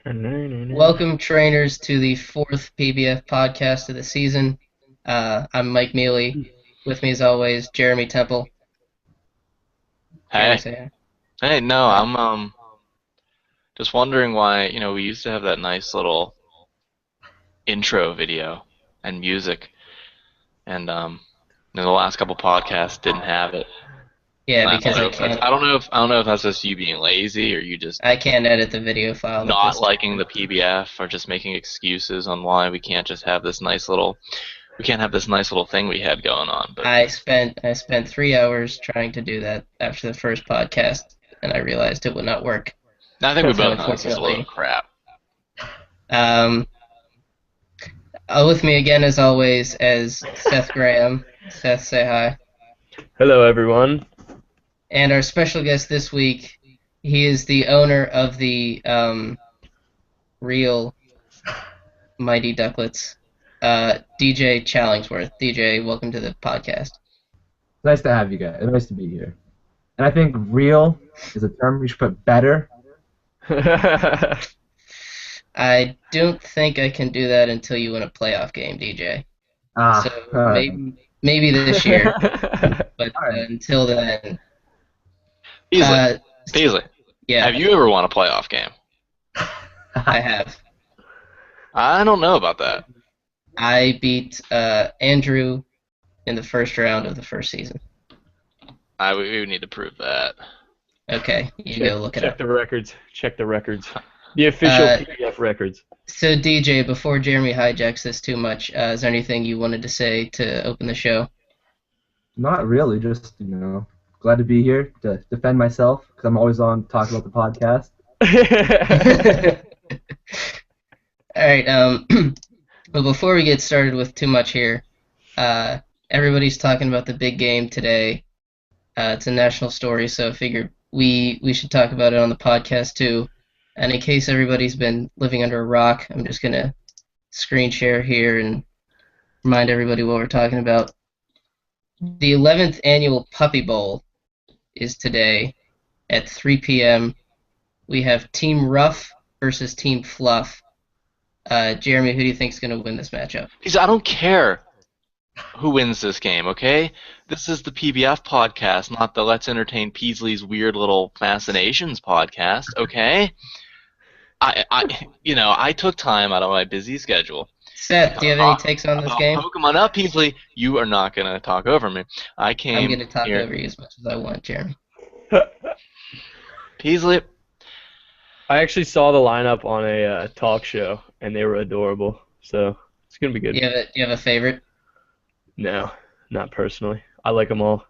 Welcome, trainers, to the fourth PBF podcast of the season. I'm Mike Mealy. With me, as always, Jeremy Temple. Hey, Say hey, no, hi. I'm just wondering why, we used to have that nice little intro video and music, and the last couple podcasts didn't have it. Yeah, I don't because know if that's, I don't know if that's just you being lazy or you just I can't edit the video file at not this liking time. the PBF or just making excuses on why we can't just have this we can't have this nice little thing we had going on. But I spent 3 hours trying to do that after the first podcast, and I realized it would not work. I think we So both know this is a load of unfortunately, crap. um, with me again, as always, as Seth Graham. Seth, say hi. Hello, everyone. And our special guest this week, he is the owner of the real Mighty Duckletts, DJ Challingsworth. DJ, welcome to the podcast. Nice to have you guys. Nice to be here. And I think real is a term we should put better. I don't think I can do that until you win a playoff game, DJ. So maybe this year, but Alright. until then, Beasley, yeah, have you ever won a playoff game? I have. I don't know about that. I beat Andrew in the first round of the first season. We would need to prove that. Okay, you go look it Check up. the records. Check the records. The official PBF records. So DJ, before Jeremy hijacks this too much, is there anything you wanted to say to open the show? Not really, just, glad to be here to defend myself, because I'm always on talking about the podcast. All right. But before we get started with too much here, everybody's talking about the big game today. It's a national story, so I figured we should talk about it on the podcast too. And in case everybody's been living under a rock, I'm just gonna screen share here and remind everybody what we're talking about. The 11th annual Puppy Bowl is today at 3 p.m. We have Team Rough versus Team Fluff. Jeremy, who do you think is going to win this matchup? Because I don't care who wins this game, okay? This is the PBF podcast, not the Let's Entertain Peasley's Weird Little Fascinations podcast, okay? I took time out of my busy schedule. Seth, do you have any takes on this game? Pokemon up, Peasley. You are not going to talk over me. I'm going to talk here. over you as much as I want, Jeremy. Peasley. I actually saw the lineup on a talk show, and they were adorable. So it's gonna be good. Do you have a favorite? No, not personally. I like them all,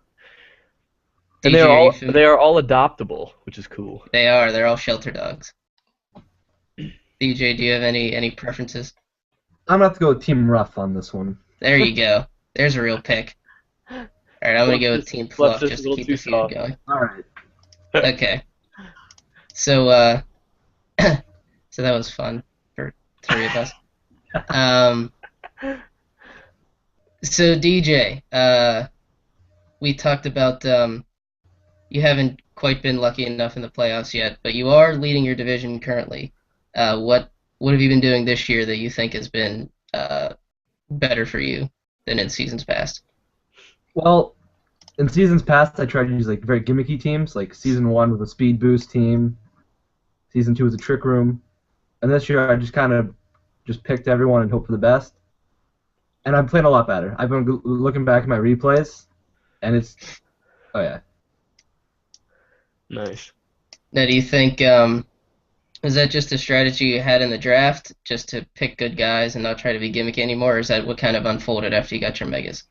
DJ, and they are all adoptable, which is cool. They are. They're all shelter dogs. DJ, do you have any preferences? I'm going to have to go with Team Rough on this one. There you go. There's a real pick. All right, I'm going to go with Team Fluff just to keep the feud going. Alright. Okay. So, so that was fun for three of us. So DJ, we talked about you haven't quite been lucky enough in the playoffs yet, but you are leading your division currently. What have you been doing this year that you think has been better for you than in seasons past? Well, in seasons past, I tried to use very gimmicky teams. Like season 1 was a speed boost team, season 2 was a trick room, and this year I just kind of picked everyone and hoped for the best. And I'm playing a lot better. I've been looking back at my replays, and it's Nice. Now, do you think is that just a strategy you had in the draft, just to pick good guys and not try to be gimmicky anymore, or is that what kind of unfolded after you got your megas?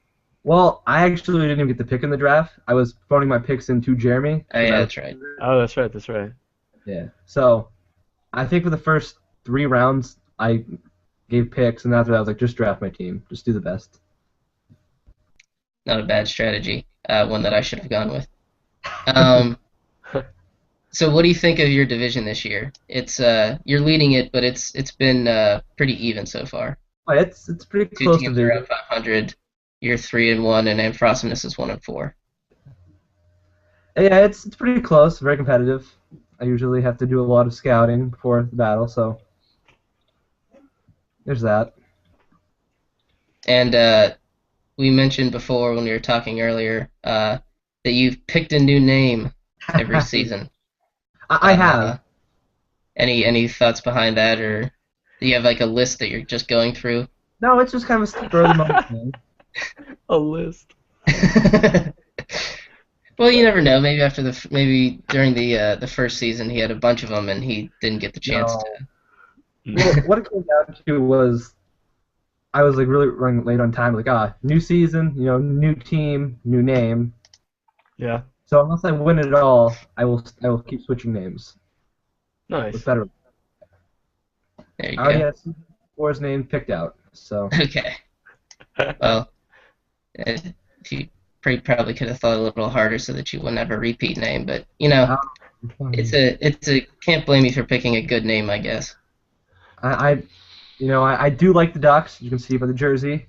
Well, I actually didn't even get the pick in the draft. I was phoning my picks into Jeremy. Oh, yeah, that's right. Oh, that's right. That's right. Yeah. So, I think for the first 3 rounds, I gave picks, and after that, I was like, just draft my team. Just do the best. Not a bad strategy. One that I should have gone with. So what do you think of your division this year? It's you're leading it, but it's been pretty even so far. Oh, it's pretty Two close teams to are the. at 500. You're 3-1, and Amphrosimus is 1-4. Yeah, it's pretty close, very competitive. I usually have to do a lot of scouting before the battle, so There's that. And we mentioned before when we were talking earlier that you've picked a new name every season. I have. Any thoughts behind that, or do you have like a list that you're just going through? No, it's just kind of a spur of the moment thing. A list. Well, you never know. Maybe maybe during the first season he had a bunch of them and he didn't get the chance No. to. Well, what it came down to was I was like really running late on time. Like, new season, new team, new name. Yeah. So unless I win it all, I will keep switching names. Nice. It's better. There you I already go. had season 4's name picked out. So Okay. Well, you probably could have thought a little harder so that you wouldn't have a repeat name, but it's a can't blame you for picking a good name, I guess. I do like the Ducks. You can see by the jersey.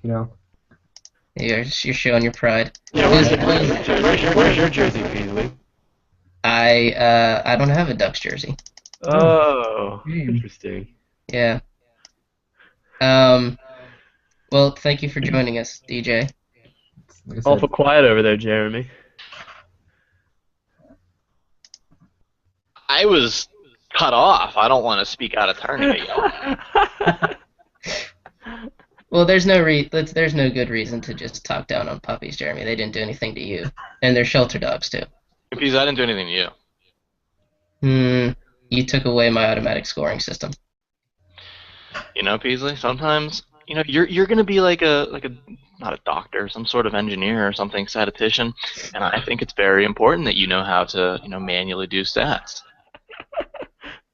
You're showing your pride. Yeah, where's your jersey, Peasley? I don't have a Ducks jersey. Oh, interesting. Yeah. Well, thank you for joining us, DJ. Like I said, Awful quiet over there, Jeremy. I was cut off. I don't want to speak out of turn here. Well, there's no good reason to just talk down on puppies, Jeremy. They didn't do anything to you, and they're shelter dogs too. Because I didn't do anything to you. You took away my automatic scoring system. You know, Peasley, sometimes, you're gonna be like a not a doctor, some sort of engineer or something, statistician, and I think it's very important that you know how to, manually do stats.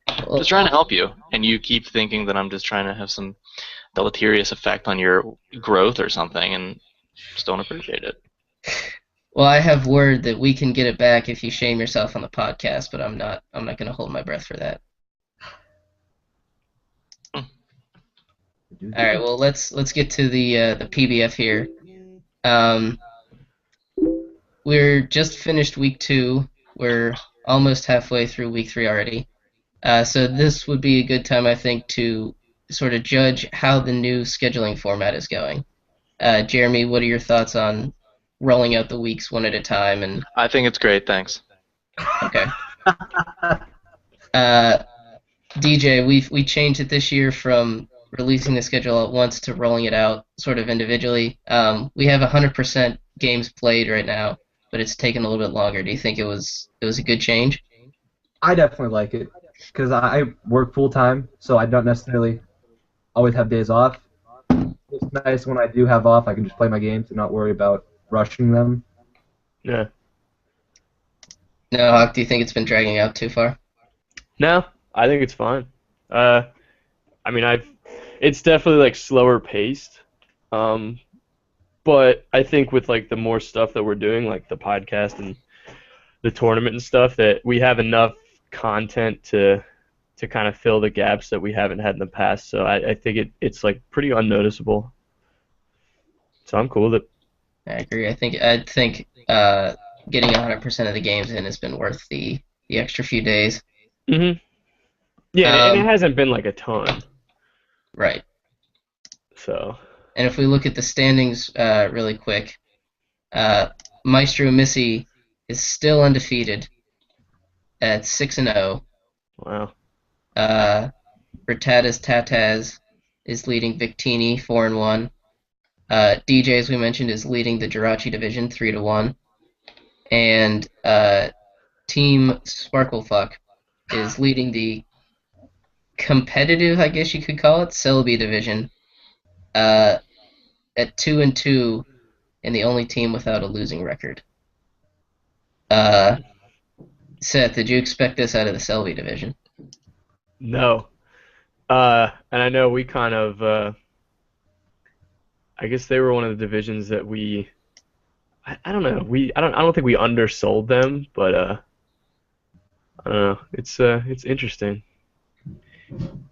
I'm just trying to help you, and you keep thinking that I'm just trying to have some deleterious effect on your growth or something, and just don't appreciate it. Well, I have word that we can get it back if you shame yourself on the podcast, but I'm not going to hold my breath for that. All right, well, let's get to the PBF here. We're just finished week 2. We're almost halfway through week 3 already. So this would be a good time, I think, to sort of judge how the new scheduling format is going. Jeremy, what are your thoughts on rolling out the weeks one at a time? And I think it's great, thanks. okay. DJ, we changed it this year from releasing the schedule at once to rolling it out sort of individually. We have 100% games played right now, but it's taken a little bit longer. Do you think it was a good change? I definitely like it because I work full time, so I don't necessarily always have days off. It's nice when I do have off, I can just play my games and not worry about rushing them. Yeah. No, Hawk, do you think it's been dragging out too far? No, I think it's fine. It's definitely like slower paced. But I think with like the more stuff that we're doing, like the podcast and the tournament and stuff, that we have enough content to kind of fill the gaps that we haven't had in the past. So I think it's like pretty unnoticeable. So I'm cool with it. I agree. I think getting 100% of the games in has been worth the extra few days. Mhm. Yeah, and it hasn't been like a ton. Right. So. And if we look at the standings really quick, Maestro Missy is still undefeated at 6-0. Wow. Bertatas Tataz is leading Victini 4-1. DJ, as we mentioned, is leading the Jirachi division 3-1. And Team Sparklefuck is leading the competitive, I guess you could call it, Celebi division at 2-2, and the only team without a losing record. Seth, did you expect this out of the Celebi division? No. And I know we kind of, I guess they were one of the divisions that I don't know, I don't think we undersold them, but I don't know, it's interesting.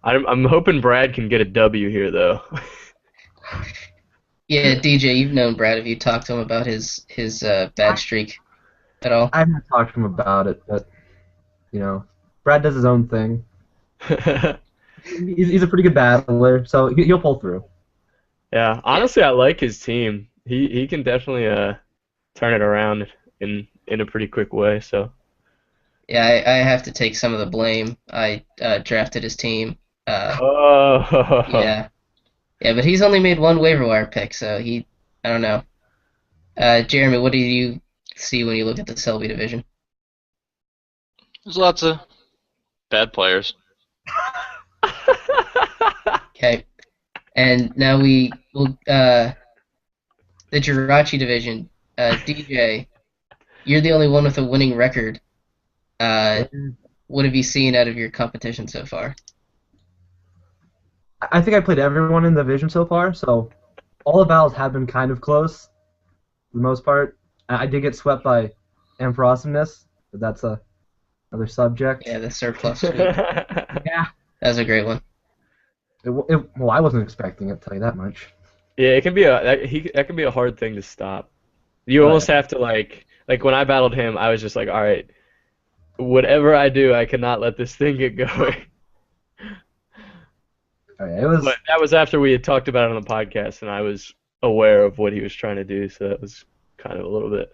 I'm hoping Brad can get a W here though. Yeah, DJ, you've known Brad. Have you talked to him about his bad streak at all? I haven't talked to him about it, but Brad does his own thing. He's a pretty good battler, so he'll pull through. Yeah, honestly, I like his team. He can definitely turn it around in a pretty quick way. So Yeah, I have to take some of the blame. I drafted his team. oh, Yeah, yeah, but he's only made one waiver wire pick, so I don't know. Jeremy, what do you see when you look at the Selby division? There's lots of bad players. Okay, and now we will the Jirachi division. DJ, you're the only one with a winning record. What have you seen out of your competition so far? I think I played everyone in the division so far, so all the battles have been kind of close for the most part. I did get swept by Ampharosimness, but that's another subject. Yeah, the surplus food. Yeah. That was a great one. Well, I wasn't expecting it, tell you that much. Yeah, it can be that can be a hard thing to stop. You almost have to like when I battled him, I was just like, all right, whatever I do, I cannot let this thing get going. But that was after we had talked about it on the podcast, and I was aware of what he was trying to do, so that was kind of a little bit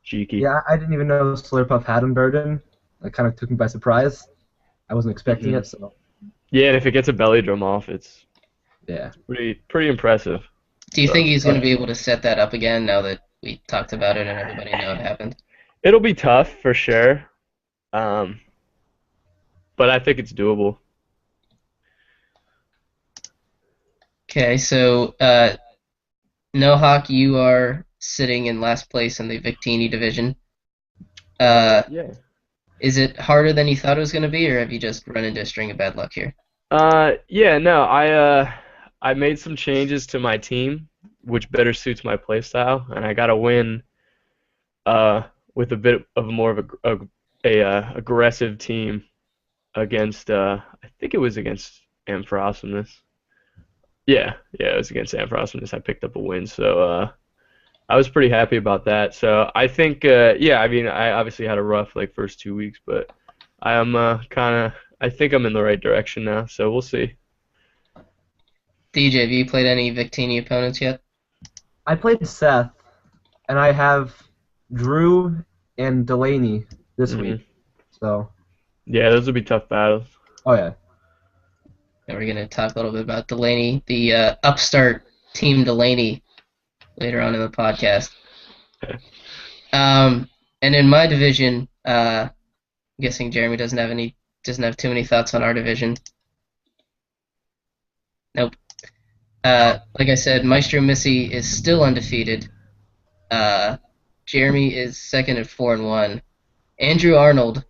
cheeky. Yeah, I didn't even know Slurpuff had Unburden. It kind of took me by surprise. I wasn't expecting it, so. Yeah, and if it gets a belly drum off, it's yeah, pretty impressive. Do you think he's going to be able to set that up again now that we talked about it and everybody know it happened? It'll be tough for sure, but I think it's doable. Okay, so Nohawk, you are sitting in last place in the Victini division. Yeah. Is it harder than you thought it was going to be, or have you just run into a string of bad luck here? Yeah, no, I made some changes to my team, which better suits my playstyle, and I got a win with a bit of more of a aggressive team against I think it was against Ampharosimness. Yeah, it was against Ampharosimness. I picked up a win, so I was pretty happy about that. So I think, yeah, I mean, I obviously had a rough first 2 weeks, but I'm I think I'm in the right direction now. So we'll see. DJ, have you played any Victini opponents yet? I played Seth, and I have Drew and Delaney this week. So. Yeah, those would be tough battles. Oh yeah. And we're going to talk a little bit about Delaney, the upstart team Delaney, later on in the podcast. And in my division, I'm guessing Jeremy doesn't have too many thoughts on our division. Nope. Like I said, Maestro Missy is still undefeated. Jeremy is second at 4-1. Andrew Arnold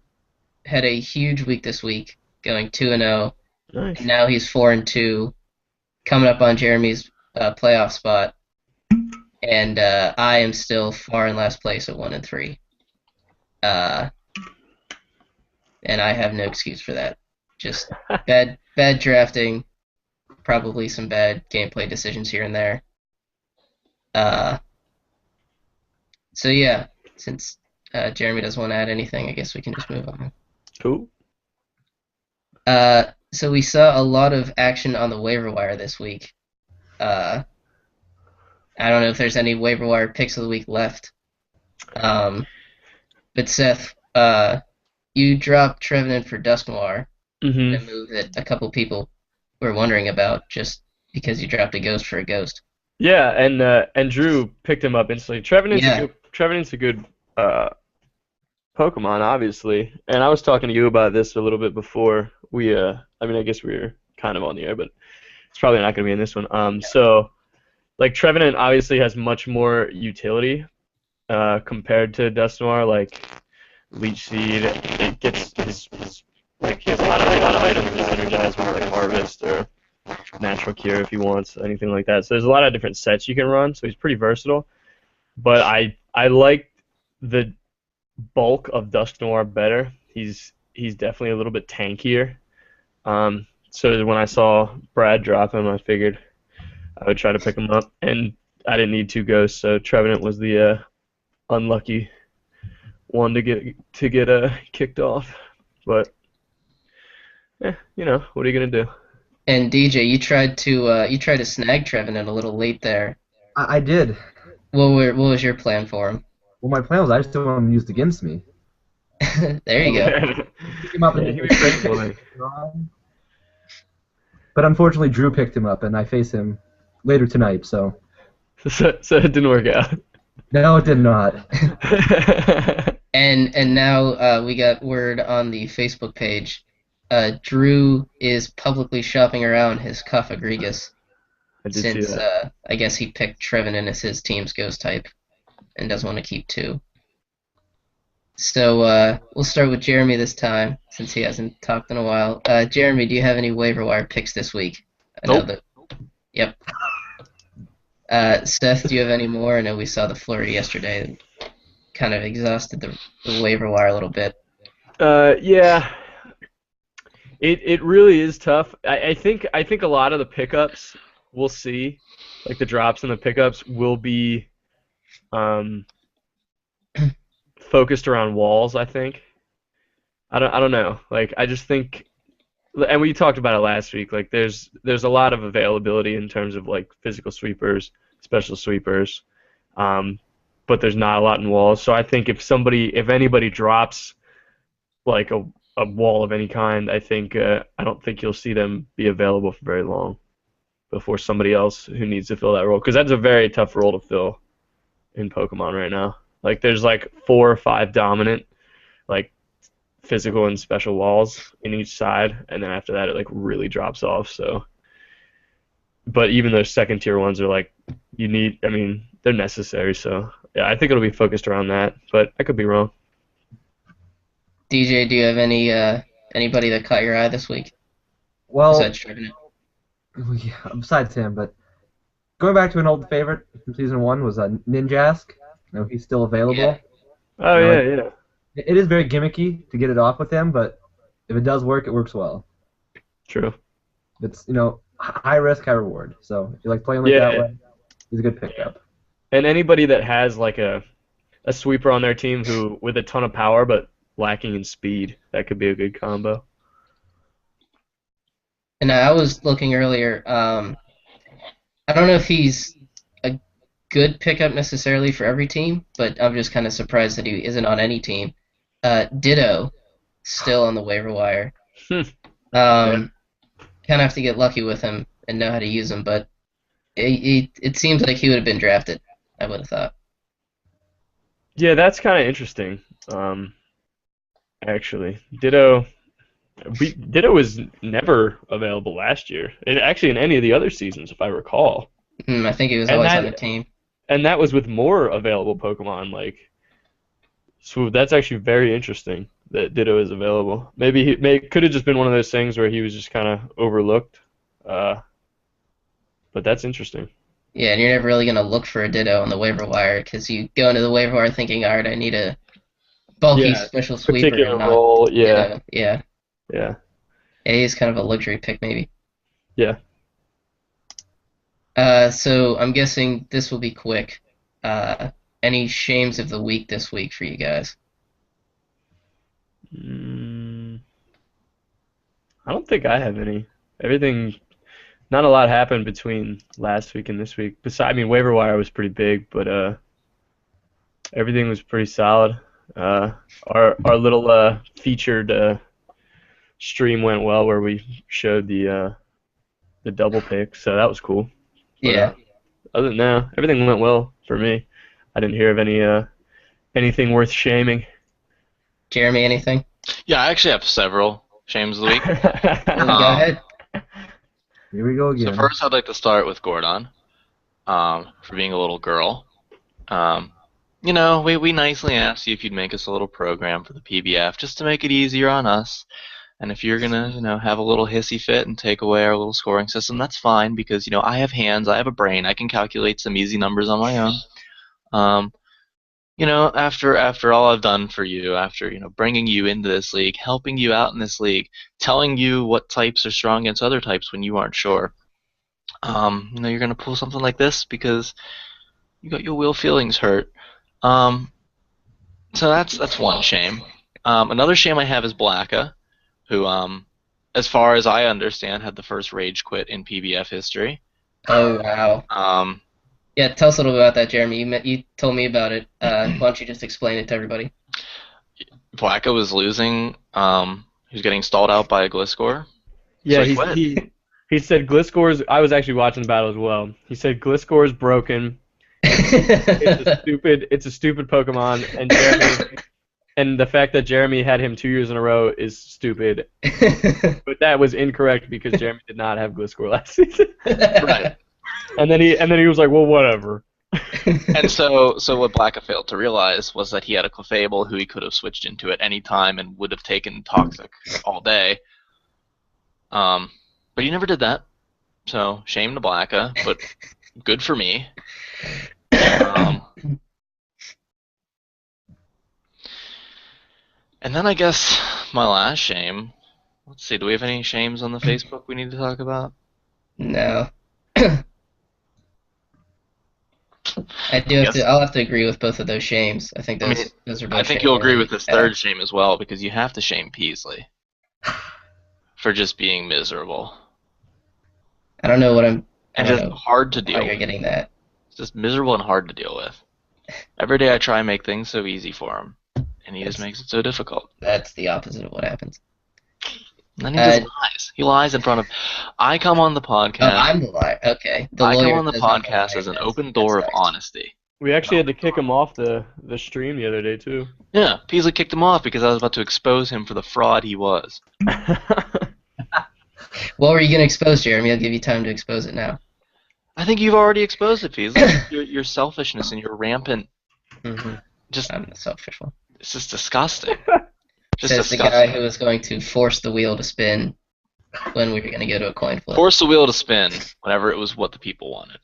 had a huge week this week, going 2-0. Nice. And now he's 4-2, coming up on Jeremy's playoff spot. And I am still far in last place at 1-3. And I have no excuse for that. Just bad drafting, probably some bad gameplay decisions here and there. So yeah, since Jeremy doesn't want to add anything, I guess we can just move on. Cool. So we saw a lot of action on the waiver wire this week. I don't know if there's any waiver wire picks of the week left. But Seth, you dropped Trevenant for Dusk Noir, a move that a couple people were wondering about just because you dropped a Ghost for a Ghost. Yeah, and Drew picked him up instantly. Trevenant's a good Pokemon, obviously. And I was talking to you about this a little bit before we, I mean, I guess we were kind of on the air, but it's probably not going to be in this one. So, Trevenant obviously has much more utility compared to Dusknoir, like Leech Seed. It gets he has a lot of items that energize more, like Harvest or Natural Cure if he wants, anything like that. So there's a lot of different sets you can run, so he's pretty versatile. But I like the bulk of Dusknoir better. He's definitely a little bit tankier. So when I saw Brad drop him, I figured I would try to pick him up, and I didn't need 2 ghosts, so Trevenant was the unlucky one to get kicked off. But what are you gonna do? And DJ, you tried to snag Trevenant a little late there. I did. What was your plan for him? Well, my plan was I just didn't want him used against me. There you So, go. pick him up Yeah, and he was great boy. But unfortunately, Drew picked him up, and I face him later tonight. So So it didn't work out. no, it did not. And now we got word on the Facebook page. Drew is publicly shopping around his Cuff Egregious I did see since that. I guess he picked Trevenant as his team's ghost type and doesn't want to keep two. So we'll start with Jeremy this time since he hasn't talked in a while. Jeremy, do you have any waiver wire picks this week? I know Nope. that. Yep. Seth, do you have any more? I know we saw the flurry yesterday. Kind of exhausted the waiver wire a little bit. Yeah. It really is tough. I think a lot of the pickups we'll see, like the drops and the pickups, will be focused around walls. I think. I don't know. Like I just think, and we talked about it last week. Like there's a lot of availability in terms of like physical sweepers, special sweepers, but there's not a lot in walls. So I think if anybody drops like a wall of any kind, I don't think you'll see them be available for very long before somebody else who needs to fill that role, because that's a very tough role to fill in Pokemon right now. Like there's like 4 or 5 dominant like physical and special walls in each side, and then after that it like really drops off. So, but even those second tier ones are like they're necessary. So yeah, I think it'll be focused around that, but I could be wrong. DJ, do you have anybody that caught your eye this week Well, besides Trevenant? yeah, besides him, but going back to an old favorite from season 1 was Ninjask. You know, he's still available. Yeah. Oh No, yeah. It is very gimmicky to get it off with him, but if it does work, it works well. True. It's high risk, high reward. So if you like playing like Yeah. that way, he's a good pickup. And anybody that has like a sweeper on their team who with a ton of power but lacking in speed, that could be a good combo. And I was looking earlier. I don't know if he's a good pickup necessarily for every team, but I'm just kind of surprised that he isn't on any team. Ditto, still on the waiver wire. Kind of have to get lucky with him and know how to use him, but it seems like he would have been drafted, I would have thought. Yeah, that's kind of interesting. Actually, Ditto was never available last year. Actually, in any of the other seasons, if I recall. I think he was And always that- on the team. And that was with more available Pokemon. So that's actually very interesting that Ditto is available. Maybe could have just been one of those things where he was just kind of overlooked. But that's interesting. Yeah, and you're never really going to look for a Ditto on the waiver wire because you go into the waiver wire thinking, all right, I need a bulky Yeah, special sweeper. Particular and not role, Ditto. Yeah. yeah. He's kind of a luxury pick, maybe. Yeah. So I'm guessing this will be quick. Any shames of the week this week for you guys? I don't think I have any. Not a lot happened between last week and this week. Waiver wire was pretty big, but everything was pretty solid. Our little featured stream went well where we showed the double pick, so that was cool. But, Yeah. Other than that, everything went well for me. I didn't hear of anything worth shaming. Jeremy, anything? Yeah, I actually have several shames of the week. Go ahead. Here we go again. So first, I'd like to start with Gordon, for being a little girl. We nicely asked you if you'd make us a little program for the PBF just to make it easier on us. And if you're gonna, have a little hissy fit and take away our little scoring system, that's fine because, I have hands, I have a brain, I can calculate some easy numbers on my own. After all I've done for you, after, bringing you into this league, helping you out in this league, telling you what types are strong against other types when you aren't sure, you're gonna pull something like this because you got your real feelings hurt. So that's one shame. Another shame I have is Blacka, who as far as I understand, had the first rage quit in PBF history. Oh, wow. Yeah, tell us a little bit about that, Jeremy. You told me about it. Why don't you just explain it to everybody? Blacka was losing. He was getting stalled out by a Gliscor. Yeah, So he quit. he said Gliscor's. I was actually watching the battle as well. He said Gliscor's broken. It's a stupid Pokemon, and Jeremy, and the fact that Jeremy had him 2 years in a row is stupid. But that was incorrect because Jeremy did not have Gliscor last season. Right. And then he was like, well, whatever. And so what Blacka failed to realize was that he had a Clefable who he could have switched into at any time and would have taken Toxic all day. But he never did that. So shame to Blacka, but good for me. And then I guess my last shame. Let's see, do we have any shames on the Facebook we need to talk about? No. I'll have to agree with both of those shames. I think those are both. I think you'll agree with this third shame as well, because you have to shame Peasley for just being miserable. I don't know what I'm. And just hard to deal with. You're getting that. It's just miserable and hard to deal with. Every day I try and make things so easy for him, and he just makes it so difficult. That's the opposite of what happens. And then he just lies. He lies in front of. I come on the podcast. Oh, I'm the liar. Okay. I come on the podcast as an open door of honesty. We actually had to kick him off the stream the other day too. Yeah, Peasley kicked him off because I was about to expose him for the fraud he was. What were you going to expose, Jeremy? I'll give you time to expose it now. I think you've already exposed it, Peasley. your selfishness and your rampant. Mm-hmm. I'm the selfish one. It's just disgusting. Says the guy who was going to force the wheel to spin when we were going to go to a coin flip. Force the wheel to spin whenever it was what the people wanted.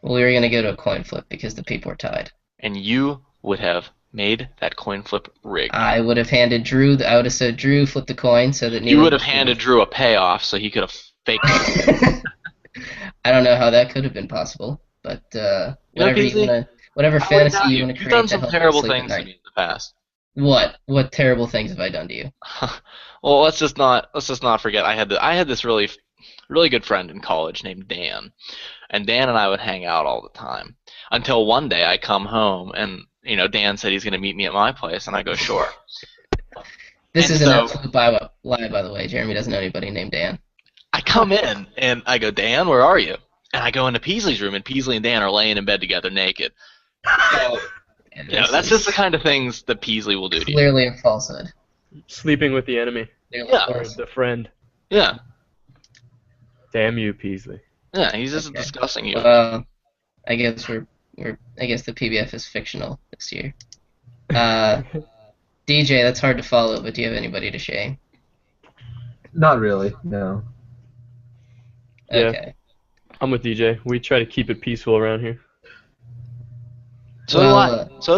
Well, we were going to go to a coin flip because the people were tied. And you would have made that coin flip rigged. I would have handed Drew. I would have said, Drew, flip the coin so that you would have handed Drew a payoff so he could have faked it. I don't know how that could have been possible, but whatever fantasy you want to create. You've done some terrible things to me in the past. What? What terrible things have I done to you? Well, let's just not forget. I had this really good friend in college named Dan, and Dan and I would hang out all the time until one day I come home and Dan said he's going to meet me at my place, and I go sure. This is an absolute lie, by the way. Jeremy doesn't know anybody named Dan. I come in and I go, Dan, where are you? And I go into Peasley's room, and Peasley and Dan are laying in bed together naked. So, that's just the kind of things that Peasley will do to you. Clearly a falsehood. Sleeping with the enemy. Yeah. Or the friend. Yeah. Damn you, Peasley. Yeah, he's just discussing you. I guess the PBF is fictional this year. DJ, that's hard to follow, but do you have anybody to shame? Not really, no. Okay. Yeah, I'm with DJ. We try to keep it peaceful around here. So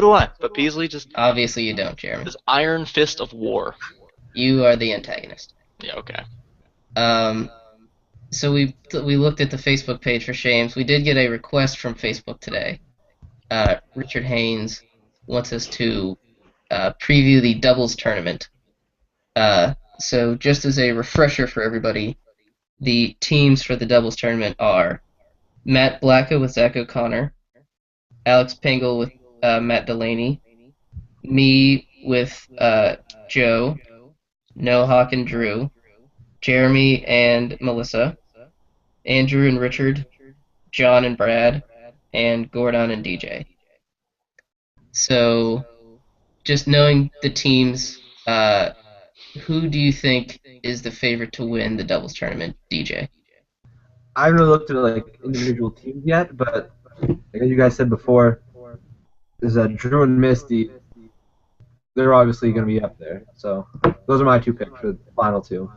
do I. But Peasley just... Obviously you don't, Jeremy. This iron fist of war. You are the antagonist. Yeah, okay. So we looked at the Facebook page for shames. We did get a request from Facebook today. Richard Haynes wants us to preview the doubles tournament. So just as a refresher for everybody, the teams for the doubles tournament are Matt Blacka with Zach O'Connor, Alex Pengel with Matt Delaney, me with Joe, Noah Hawk and Drew, Jeremy and Melissa, Andrew and Richard, John and Brad, and Gordon and DJ. So, just knowing the teams, who do you think is the favorite to win the doubles tournament, DJ? I haven't really looked at individual teams yet, but like you guys said before, is Drew and Misty. They're obviously going to be up there. So those are my two picks for the final two.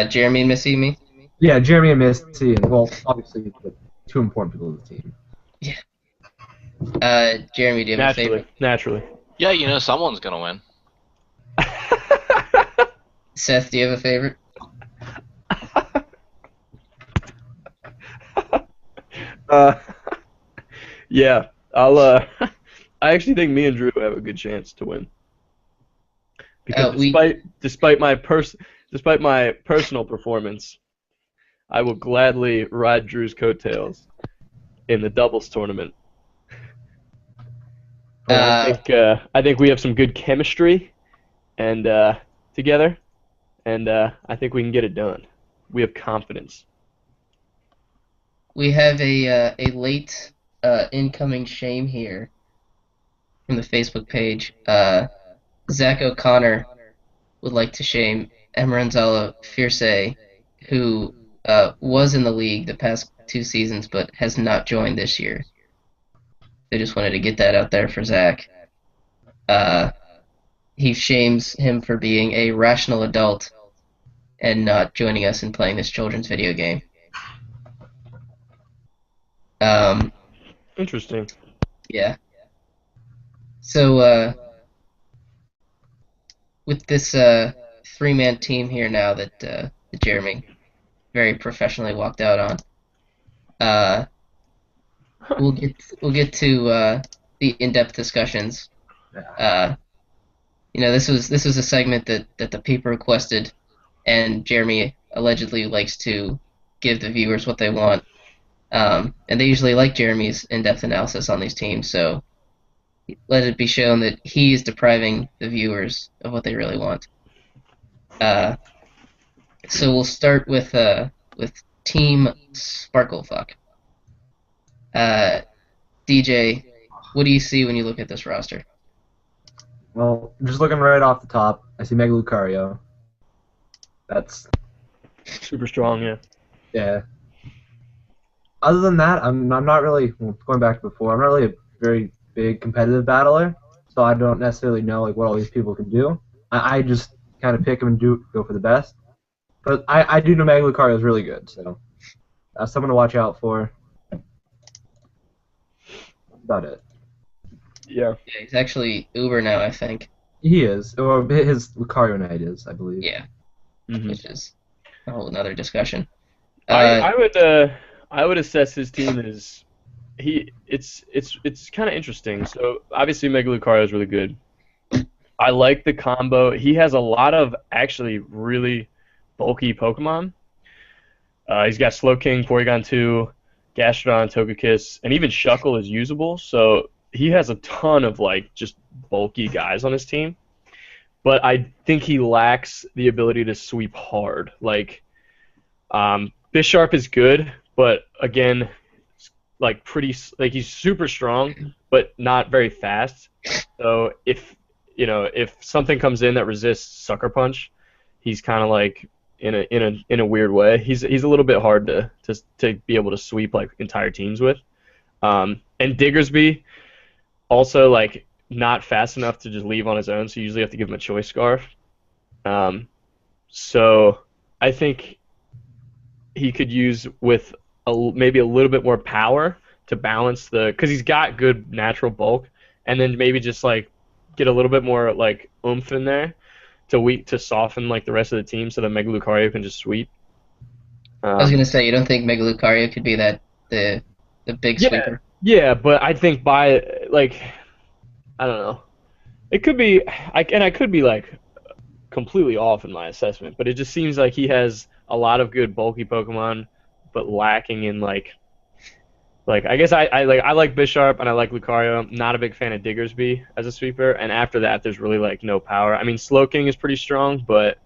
Jeremy and Missy, me? Yeah, Jeremy and Misty, and obviously the two important people of the team. Yeah. Jeremy, do you have a favorite? Naturally. Yeah, someone's going to win. Seth, do you have a favorite? Yeah, I actually think me and Drew have a good chance to win. Because despite my despite my personal performance, I will gladly ride Drew's coattails in the doubles tournament. And I think we have some good chemistry and together, and I think we can get it done. We have confidence. We have a late incoming shame here from the Facebook page. Zach O'Connor would like to shame Emeranzala Fierce, who was in the league the past 2 seasons but has not joined this year. They just wanted to get that out there for Zach. He shames him for being a rational adult and not joining us in playing this children's video game. Interesting. Yeah. So, with this 3-man team here now that Jeremy very professionally walked out on, we'll get to the in-depth discussions. This was a segment that the people requested, and Jeremy allegedly likes to give the viewers what they want. And they usually like Jeremy's in-depth analysis on these teams, so let it be shown that he is depriving the viewers of what they really want. So we'll start with Team Sparklef. DJ, what do you see when you look at this roster? Well, just looking right off the top, I see Mega Lucario. That's super strong, yeah. Yeah. Other than that, I'm not really, going back to before, I'm not really a very big competitive battler, so I don't necessarily know what all these people can do. I just kind of pick them and go for the best. But I do know Mega Lucario is really good, so that's someone to watch out for. About it. Yeah. Yeah, he's actually Uber now, I think. He is, or his Lucario Knight is, I believe. Yeah, Mm-hmm. which is a whole another discussion. I would assess his team as it's kind of interesting. So obviously Mega Lucario is really good. I like the combo. He has a lot of actually really bulky Pokemon. He's got Slowking, Porygon 2, Gastrodon, Togekiss, and even Shuckle is usable. So he has a ton of just bulky guys on his team. But I think he lacks the ability to sweep hard. Bisharp is good, but again, he's super strong, but not very fast. So if something comes in that resists Sucker Punch, he's kind of in a weird way. He's a little bit hard to be able to sweep entire teams with. And Diggersby also not fast enough to just leave on his own, so you usually have to give him a Choice Scarf. So I think he could use with maybe a little bit more power to balance because he's got good natural bulk, and then maybe just get a little bit more oomph in there to soften the rest of the team, so that Mega Lucario can just sweep. I was gonna say, you don't think Mega Lucario could be the big sweeper? Yeah, but I think I don't know. It could be, I could be completely off in my assessment, but it just seems like he has a lot of good bulky Pokemon, but lacking in I guess I like Bisharp and I like Lucario. I'm not a big fan of Diggersby as a sweeper, and after that there's really no power. I mean, Slowking is pretty strong, but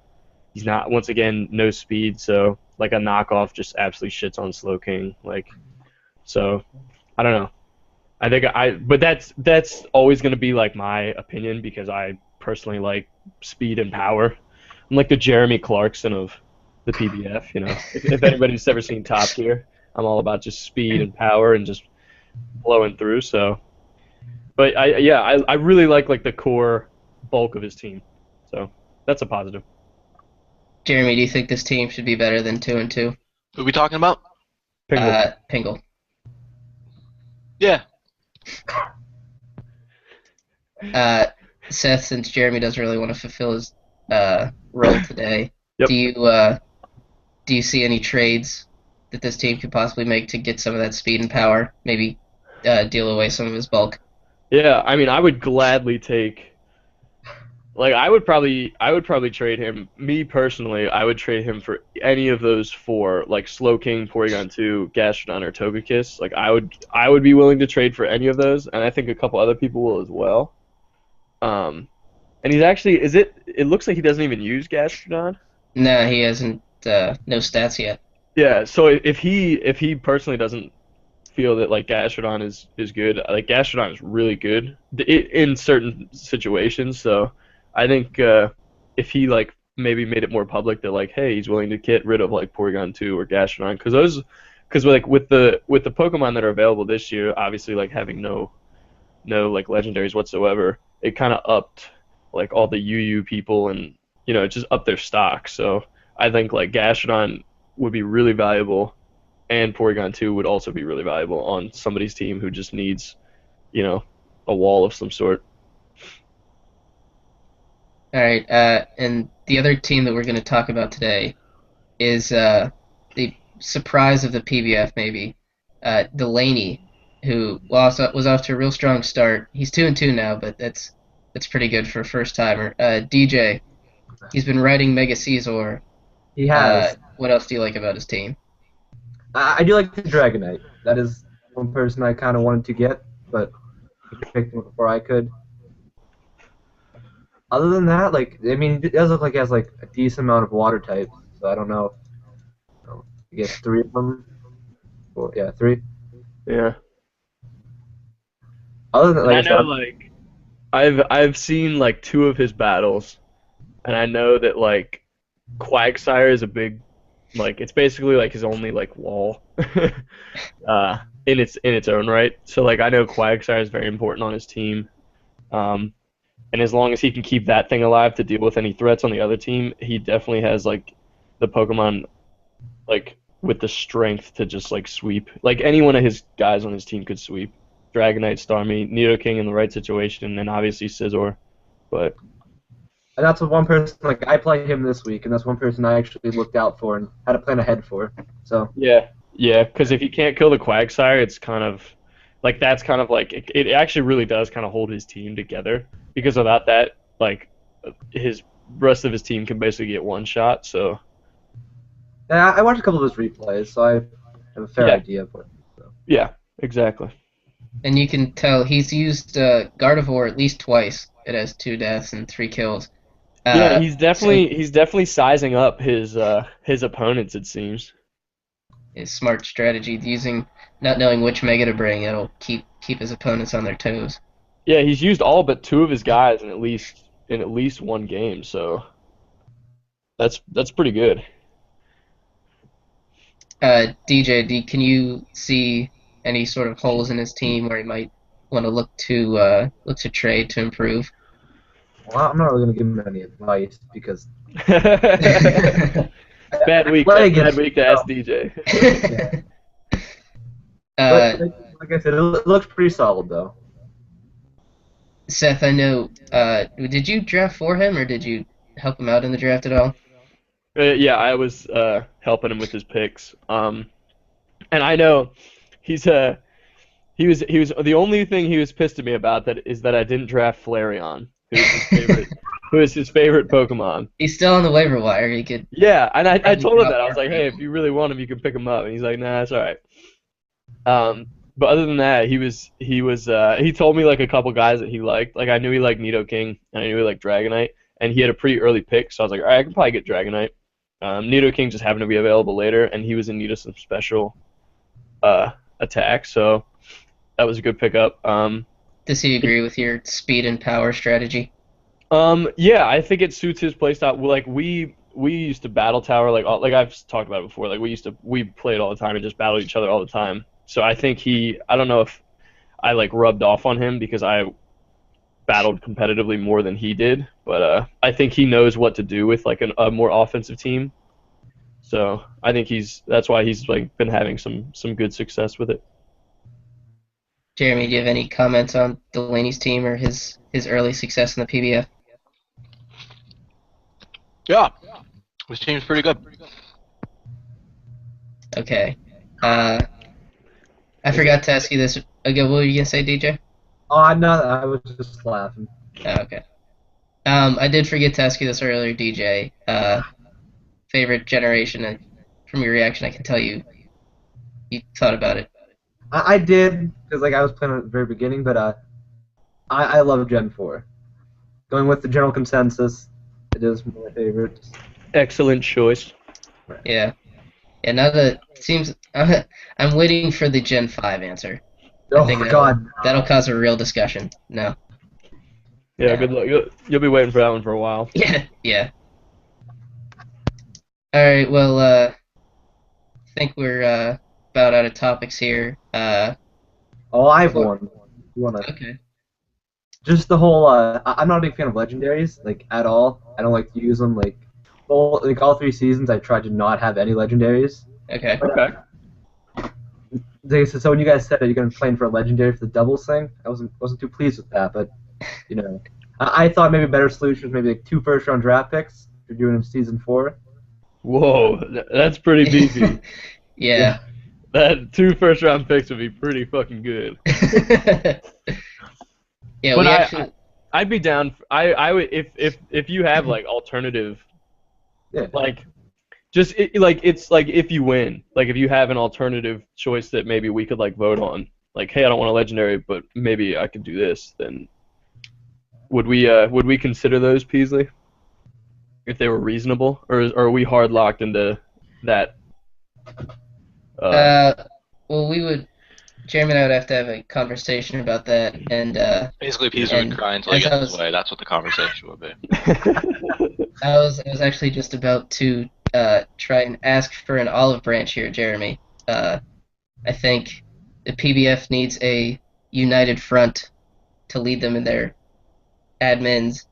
he's not, once again, no speed, so a knockoff just absolutely shits on Slowking. So I don't know. I think but that's always going to be my opinion, because I personally like speed and power. I'm like the Jeremy Clarkson of the PBF, if anybody's ever seen Top Tier, I'm all about just speed and power and just blowing through. So, but I really like the core bulk of his team. So that's a positive. Jeremy, do you think this team should be better than 2-2? Who are we talking about? Pingle. Yeah. Seth, since Jeremy doesn't really want to fulfill his role today, Yep. do you see any trades that this team could possibly make to get some of that speed and power? Maybe deal away some of his bulk. Yeah, I mean, I would gladly take Like I would probably trade him. Me personally, I would trade him for any of those four, like Slowking, Porygon 2, Gastrodon, or Togekiss. Like I would be willing to trade for any of those, and I think a couple other people will as well. And he's actually it looks like he doesn't even use Gastrodon. No, he hasn't. No stats yet. Yeah, so if he personally doesn't feel that like Gastrodon is good, like Gastrodon is really good in certain situations. So I think if he like maybe made it more public that like, hey, he's willing to get rid of like Porygon 2 or Gastrodon, because like with the Pokemon that are available this year, obviously like having no like legendaries whatsoever, it kind of upped like all the UU people, and it just upped their stock. So I think like Gastrodon would be really valuable, and Porygon 2 would also be really valuable on somebody's team who just needs, a wall of some sort. All right, and the other team that we're going to talk about today is the surprise of the PBF, maybe, Delaney, who was off to a real strong start. He's 2-2 now, but that's pretty good for a first timer. DJ, he's been riding Mega Caesar. He has. What else do you like about his team? I do like the Dragonite. That is one person I kind of wanted to get, but he picked him before I could. Other than that, like, I mean, it does look like he has like a decent amount of water types, so I don't know. I guess 3 of them. Well, yeah, 3. Yeah. Other than I know, like, I've seen like 2 of his battles, and I know that like Quagsire is a big, like, it's basically like his only like wall in its own right. So like I know Quagsire is very important on his team, and as long as he can keep that thing alive to deal with any threats on the other team, he definitely has like the Pokemon like with the strength to just like sweep. Like any one of his guys on his team could sweep. Dragonite, Starmie, Nidoking in the right situation, and then obviously Scizor. But and that's one person, like, I played him this week, and that's one person I actually looked out for and had a plan ahead for. So yeah, because if you can't kill the Quagsire, it's kind of like that's kind of like it actually really does kind of hold his team together, because without that, like his rest of his team can basically get one shot. So yeah, I watched a couple of his replays, so I have a fair idea of what. So. Yeah, exactly. And you can tell he's used Gardevoir at least twice. It has 2 deaths and 3 kills. Yeah, he's definitely sizing up his opponents, it seems. His smart strategy, not knowing which Mega to bring, it'll keep his opponents on their toes. Yeah, he's used all but 2 of his guys in at least one game, so that's pretty good. DJ, can you see any sort of holes in his team where he might want to look to trade to improve? Well, I'm not really going to give him any advice because bad week to ask DJ. But, like I said, it looks pretty solid though. Seth, I know. Did you draft for him, or did you help him out in the draft at all? Yeah, I was helping him with his picks. And I know he was the only thing he was pissed at me about is that I didn't draft Flareon, who is his favorite Pokemon. He's still on the waiver wire. He could. Yeah, and I told him that. I was like, hey, if you really want him, you can pick him up. And he's like, nah, it's all right. But other than that, he told me like a couple guys that he liked. Like I knew he liked Nidoking, and I knew he liked Dragonite, and he had a pretty early pick, so I was like, all right, I can probably get Dragonite. Nidoking just happened to be available later, and he was in need of some special attack, so that was a good pickup. Does he agree with your speed and power strategy? Yeah, I think it suits his playstyle. Like we used to battle tower, like I've talked about it before. Like we played all the time and just battled each other all the time. So I think I don't know if I like rubbed off on him because I battled competitively more than he did, but I think he knows what to do with like a more offensive team. So I think that's why he's like been having some good success with it. Jeremy, do you have any comments on Delaney's team or his early success in the PBF? Yeah, his team's pretty good. Okay. I forgot to ask you this. Okay, what were you gonna say, DJ? Oh, no, I was just laughing. Oh, okay. I did forget to ask you this earlier, DJ. Favorite generation? From your reaction, I can tell you thought about it. I did, because I was playing at the very beginning, but I love Gen 4. Going with the general consensus, it is my favorite. Excellent choice. Yeah. Yeah. Now that it seems, I'm waiting for the Gen 5 answer. I Oh, think God. that'll cause a real discussion. No. Yeah, good luck. You'll be waiting for that one for a while. Yeah. Yeah. All right. Well, I think we're about out of topics here. Oh, I have one. You wanna... Okay. Just the whole, I'm not a big fan of legendaries, at all. I don't like to use them, all 3 seasons I tried to not have any legendaries. Okay. Okay. So when you guys said that you're going to be playing for a legendary for the doubles thing, I wasn't too pleased with that, but, I thought maybe a better solution was maybe 2 first-round draft picks if you're doing in Season 4. Whoa, that's pretty beefy. Yeah. That 2 first-round picks would be pretty fucking good. Yeah, But I'd be down. I would if you have alternative, Yeah. it's if you win, if you have an alternative choice that maybe we could vote on, hey, I don't want a legendary, but maybe I could do this, then would we consider those, Peasley, if they were reasonable, or are we hard locked into that? Well, Jeremy and I would have to have a conversation about that, and Basically, Peasley would cry until he gets his way. That's what the conversation would be. I was actually just about to try and ask for an olive branch here, Jeremy. I think the PBF needs a united front to lead them in their admins,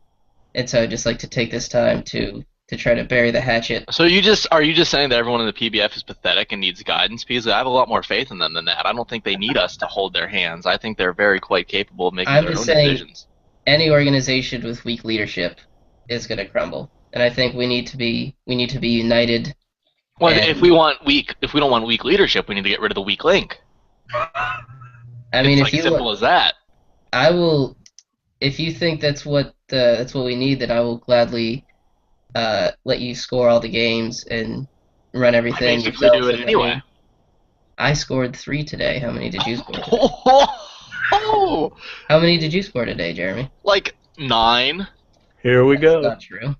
and so I'd just like to take this time to try to bury the hatchet. So are you just saying that everyone in the PBF is pathetic and needs guidance? Peasley, I have a lot more faith in them than that. I don't think they need us to hold their hands. I think they're very quite capable of making I'm their just own saying, decisions. any organization with weak leadership is going to crumble, and I think we need to be united. Well, and if we don't want weak leadership, we need to get rid of the weak link. I mean, It's simple as that. I will. If you think that's what we need, then I will gladly let you score all the games and run everything. I basically do it anyway. I scored 3 today. How many did you score today? Oh! How many did you score today, Jeremy? 9. Here we go. That's not true.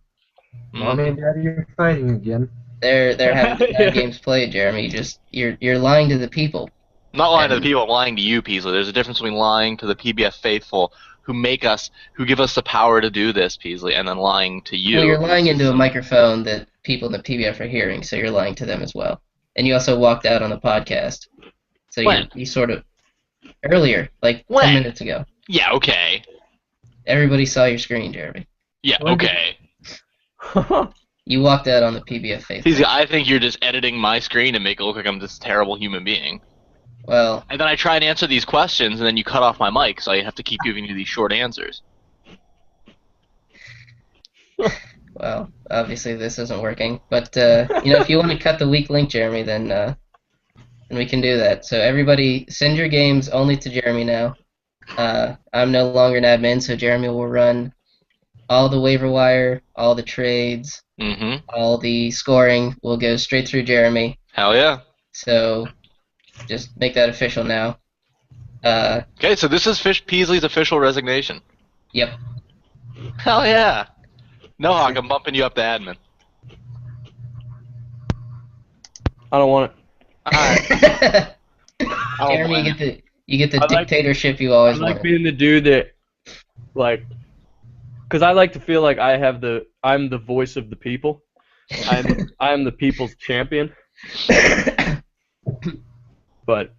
Mommy and Daddy, you're fighting again. There haven't been 9 games played, Jeremy. You're lying to the people. I'm not lying to the people. I'm lying to you, Peasley. There's a difference between lying to the PBF faithful who give us the power to do this, Peasley, and then lying to you. Well, you're lying into a microphone that people in the PBF are hearing, so you're lying to them as well. And you also walked out on the podcast. So you sort of earlier, 10 minutes ago. Yeah, okay. Everybody saw your screen, Jeremy. Yeah, okay. You walked out on the PBF faithful. Peasley, I think you're just editing my screen to make it look like I'm this terrible human being. Well, and then I try and answer these questions, and then you cut off my mic, so I have to keep giving you these short answers. Well, obviously this isn't working. But if you want to cut the weak link, Jeremy, then we can do that. So everybody, send your games only to Jeremy now. I'm no longer an admin, so Jeremy will run all the waiver wire, all the trades, all the scoring will go straight through Jeremy. Hell yeah. So just make that official now. Okay, so this is Peasley's official resignation. Yep. Hell yeah. No, Hawk, I'm bumping you up to admin. I don't want it. Alright. Jeremy, you get the dictatorship you always wanted. I like being the dude that, because I like to feel like I'm the voice of the people. I'm the people's champion. But,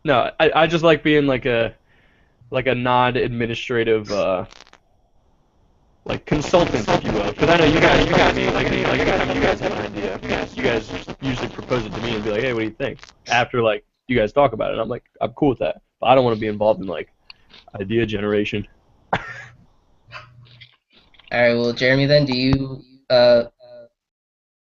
no, I just like being like a non-administrative, consultant, if you will. Because I know you guys have an idea. You guys usually propose it to me and be like, hey, what do you think? After, you guys talk about it. I'm like, I'm cool with that. But I don't want to be involved in, idea generation. All right, well, Jeremy, then, do you,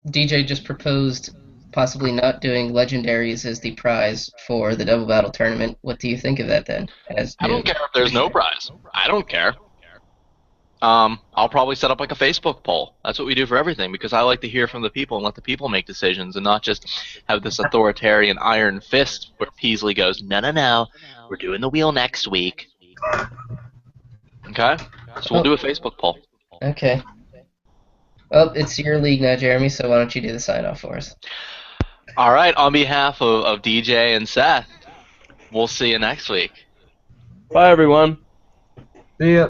DJ just proposed possibly not doing legendaries as the prize for the Double Battle tournament. What do you think of that, then? I don't care if there's no prize. I don't care. I'll probably set up like a Facebook poll. That's what we do for everything, because I like to hear from the people and let the people make decisions and not just have this authoritarian iron fist where Peasley goes, no, we're doing the wheel next week. Okay? So we'll do a Facebook poll. Okay. Well, it's your league now, Jeremy, so why don't you do the sign-off for us? All right, on behalf of DJ and Seth, we'll see you next week. Bye, everyone. See ya.